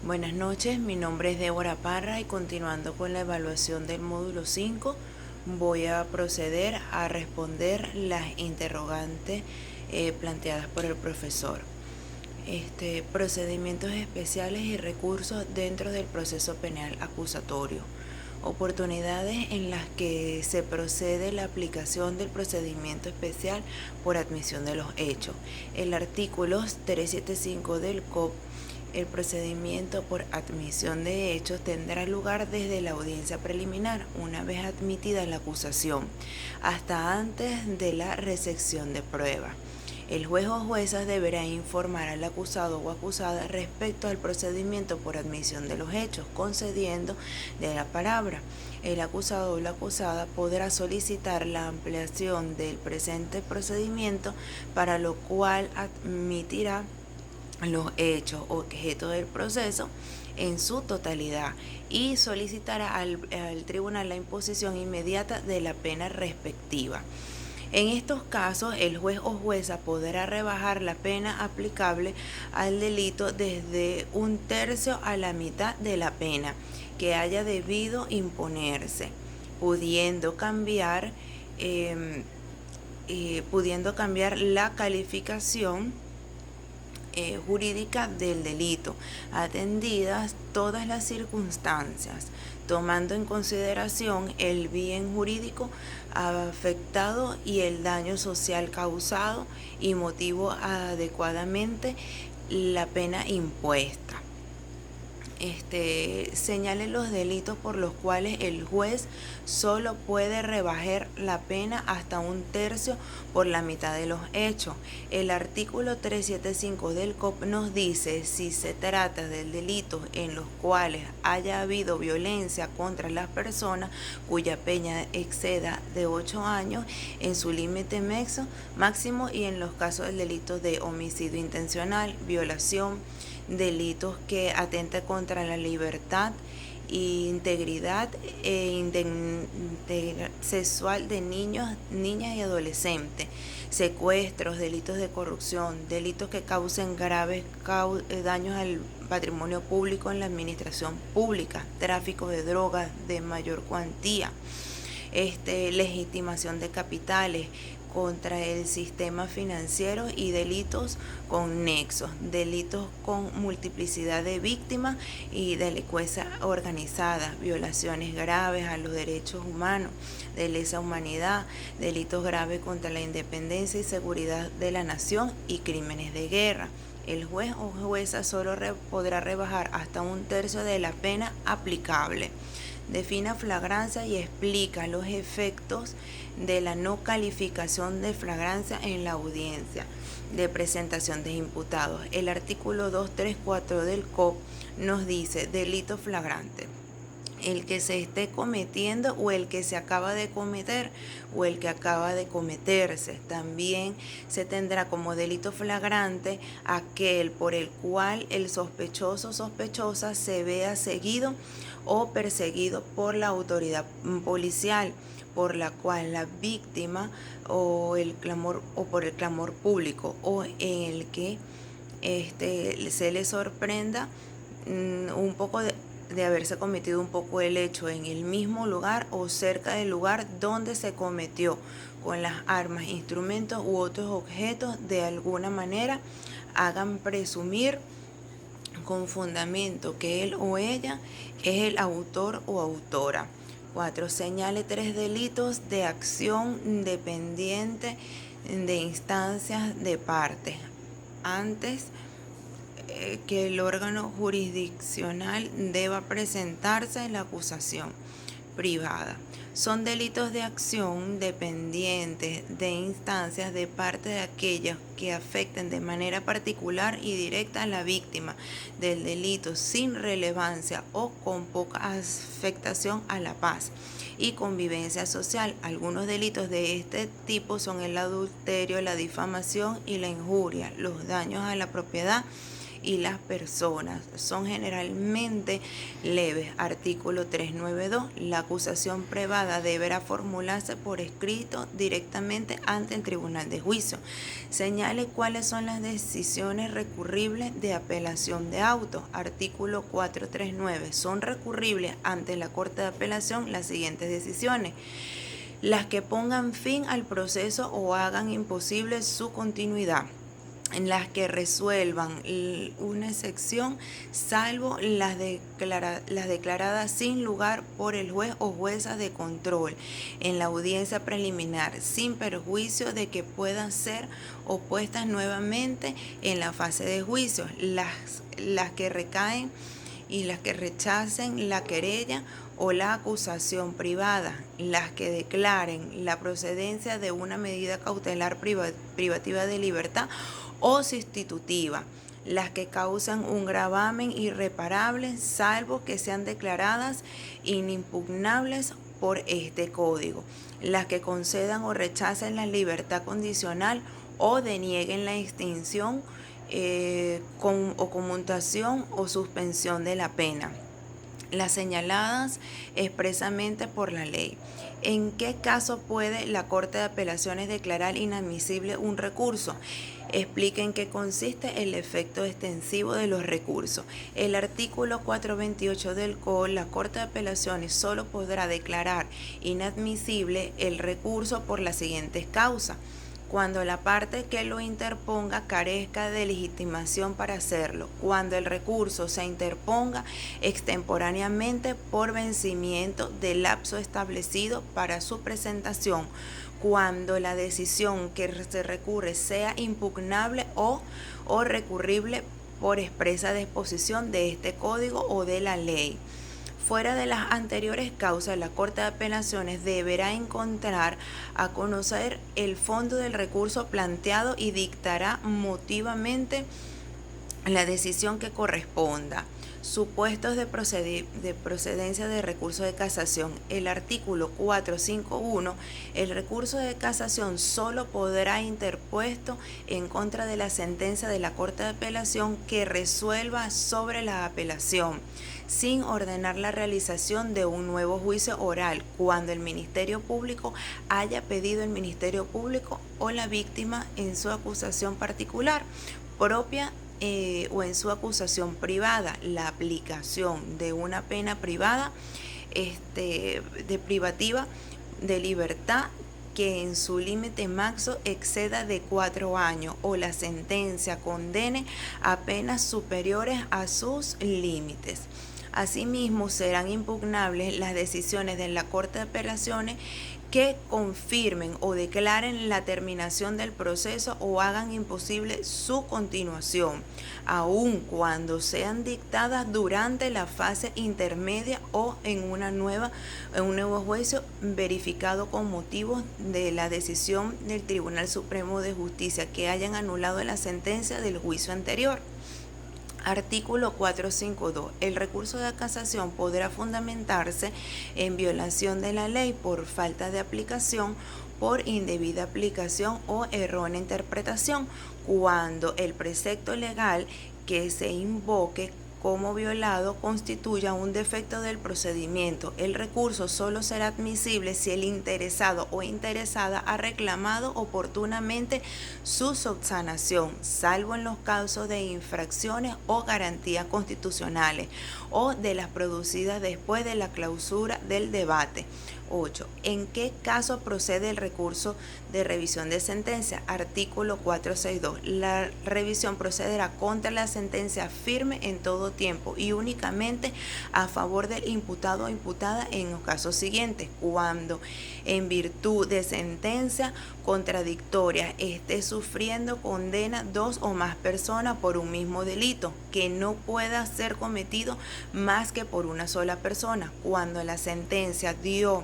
Buenas noches, mi nombre es Débora Parra y continuando con la evaluación del módulo 5, voy a proceder a responder las interrogantes planteadas por el profesor. Procedimientos especiales y recursos dentro del proceso penal acusatorio. Oportunidades en las que se procede la aplicación del procedimiento especial por admisión de los hechos. El artículo 375 del COP. El procedimiento por admisión de hechos tendrá lugar desde la audiencia preliminar, una vez admitida la acusación, hasta antes de la recepción de prueba. El juez o jueza deberá informar al acusado o acusada respecto al procedimiento por admisión de los hechos, concediendo de la palabra. El acusado o la acusada podrá solicitar la ampliación del presente procedimiento, para lo cual admitirá los hechos objeto del proceso en su totalidad y solicitará al tribunal la imposición inmediata de la pena respectiva. En estos casos, el juez o jueza podrá rebajar la pena aplicable al delito desde 1/3 a la mitad de la pena que haya debido imponerse, pudiendo cambiar la calificación jurídica del delito, atendidas todas las circunstancias, tomando en consideración el bien jurídico afectado y el daño social causado, y motivo adecuadamente la pena impuesta. Señale los delitos por los cuales el juez solo puede rebajar la pena hasta 1/3 por la mitad de los hechos. El artículo 375 del COP nos dice: si se trata de delitos en los cuales haya habido violencia contra las personas cuya pena exceda de 8 años en su límite máximo, y en los casos del delito de homicidio intencional, violación, delitos que atentan contra la libertad, integridad sexual de niños, niñas y adolescentes, secuestros, delitos de corrupción, delitos que causen graves daños al patrimonio público en la administración pública, tráfico de drogas de mayor cuantía, legitimación de capitales contra el sistema financiero y delitos con nexos, delitos con multiplicidad de víctimas y delincuencia organizada, violaciones graves a los derechos humanos, de lesa humanidad, delitos graves contra la independencia y seguridad de la nación y crímenes de guerra. El juez o jueza solo podrá rebajar hasta 1/3 de la pena aplicable. Define flagrancia y explica los efectos de la no calificación de flagrancia en la audiencia de presentación de imputados. El artículo 234 del COP nos dice: delito flagrante: el que se esté cometiendo o el que se acaba de cometer o el que acaba de cometerse. También se tendrá como delito flagrante aquel por el cual el sospechoso o sospechosa se vea seguido o perseguido por la autoridad policial, por la cual la víctima por el clamor público, o en el que se le sorprenda un poco de haberse cometido un poco el hecho en el mismo lugar o cerca del lugar donde se cometió, con las armas, instrumentos u otros objetos de alguna manera hagan presumir con fundamento que él o ella es el autor o autora. 4. Señale 3 delitos de acción dependiente de instancias de parte antes que el órgano jurisdiccional deba presentarse en la acusación privada. Son delitos de acción dependientes de instancias de parte de aquellos que afecten de manera particular y directa a la víctima del delito, sin relevancia o con poca afectación a la paz y convivencia social. Algunos delitos de este tipo son el adulterio, la difamación y la injuria, los daños a la propiedad y las personas son generalmente leves. Artículo 392. La acusación privada deberá formularse por escrito directamente ante el tribunal de juicio. Señale cuáles son las decisiones recurribles de apelación de autos. Artículo 439. Son recurribles ante la Corte de Apelación las siguientes decisiones: las que pongan fin al proceso o hagan imposible su continuidad, en las que resuelvan una excepción, salvo las declaradas sin lugar por el juez o jueza de control en la audiencia preliminar, sin perjuicio de que puedan ser opuestas nuevamente en la fase de juicio, las que recaen y las que rechacen la querella o la acusación privada, las que declaren la procedencia de una medida cautelar privativa de libertad o sustitutiva, las que causan un gravamen irreparable, salvo que sean declaradas inimpugnables por este código, las que concedan o rechacen la libertad condicional o denieguen la extinción o conmutación o suspensión de la pena, las señaladas expresamente por la ley. ¿En qué caso puede la Corte de Apelaciones declarar inadmisible un recurso? Explica en qué consiste el efecto extensivo de los recursos. El artículo 428 del COD, la Corte de Apelaciones solo podrá declarar inadmisible el recurso por las siguientes causas: cuando la parte que lo interponga carezca de legitimación para hacerlo, cuando el recurso se interponga extemporáneamente por vencimiento del lapso establecido para su presentación, cuando la decisión que se recurre sea impugnable o recurrible por expresa disposición de este código o de la ley. Fuera de las anteriores causas, la Corte de Apelaciones deberá encontrar a conocer el fondo del recurso planteado y dictará motivamente la decisión que corresponda. Supuestos de procedencia de recurso de casación. El artículo 451, el recurso de casación solo podrá interpuesto en contra de la sentencia de la Corte de Apelación que resuelva sobre la apelación, sin ordenar la realización de un nuevo juicio oral, cuando el Ministerio Público haya pedido el Ministerio Público o la víctima en su acusación particular propia o en su acusación privada, la aplicación de una pena privada de privativa de libertad que en su límite máximo exceda de 4 años o la sentencia condene a penas superiores a sus límites. Asimismo, serán impugnables las decisiones de la Corte de Apelaciones que confirmen o declaren la terminación del proceso o hagan imposible su continuación, aun cuando sean dictadas durante la fase intermedia o en un nuevo juicio verificado con motivo de la decisión del Tribunal Supremo de Justicia que hayan anulado la sentencia del juicio anterior. Artículo 452. El recurso de casación podrá fundamentarse en violación de la ley por falta de aplicación, por indebida aplicación o errónea interpretación, cuando el precepto legal que se invoque como violado constituya un defecto del procedimiento. El recurso solo será admisible si el interesado o interesada ha reclamado oportunamente su subsanación, salvo en los casos de infracciones o garantías constitucionales o de las producidas después de la clausura del debate. 8. ¿En qué caso procede el recurso de revisión de sentencia? Artículo 462. La revisión procederá contra la sentencia firme en todo tiempo y únicamente a favor del imputado o imputada en los casos siguientes: cuando en virtud de sentencia contradictoria esté sufriendo condena 2 o más personas por un mismo delito que no pueda ser cometido más que por una sola persona, cuando la sentencia dio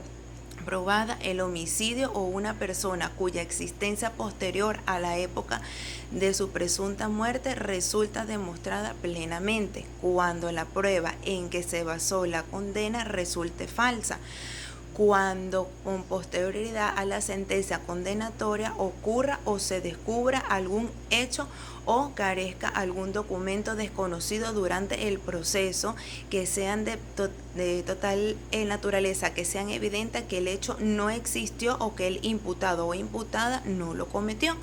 probada el homicidio o una persona cuya existencia posterior a la época de su presunta muerte resulta demostrada plenamente, cuando la prueba en que se basó la condena resulte falsa, cuando con posterioridad a la sentencia condenatoria ocurra o se descubra algún hecho o carezca algún documento desconocido durante el proceso, que sean de total naturaleza, que sean evidentes que el hecho no existió o que el imputado o imputada no lo cometió.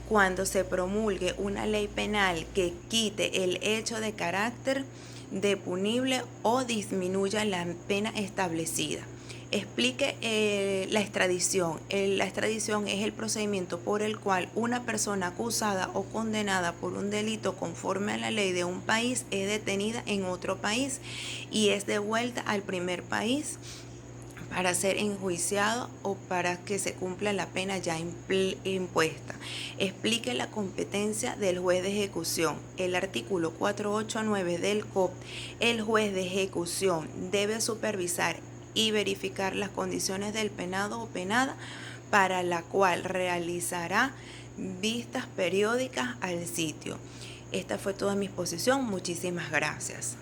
Cuando se promulgue una ley penal que quite el hecho de carácter de punible o disminuya la pena establecida. Explique la extradición. La extradición es el procedimiento por el cual una persona acusada o condenada por un delito conforme a la ley de un país es detenida en otro país y es devuelta al primer país para ser enjuiciado o para que se cumpla la pena ya impuesta. Explique la competencia del juez de ejecución. El artículo 489 del COP, el juez de ejecución debe supervisar y verificar las condiciones del penado o penada, para la cual realizará vistas periódicas al sitio. Esta fue toda mi exposición. Muchísimas gracias.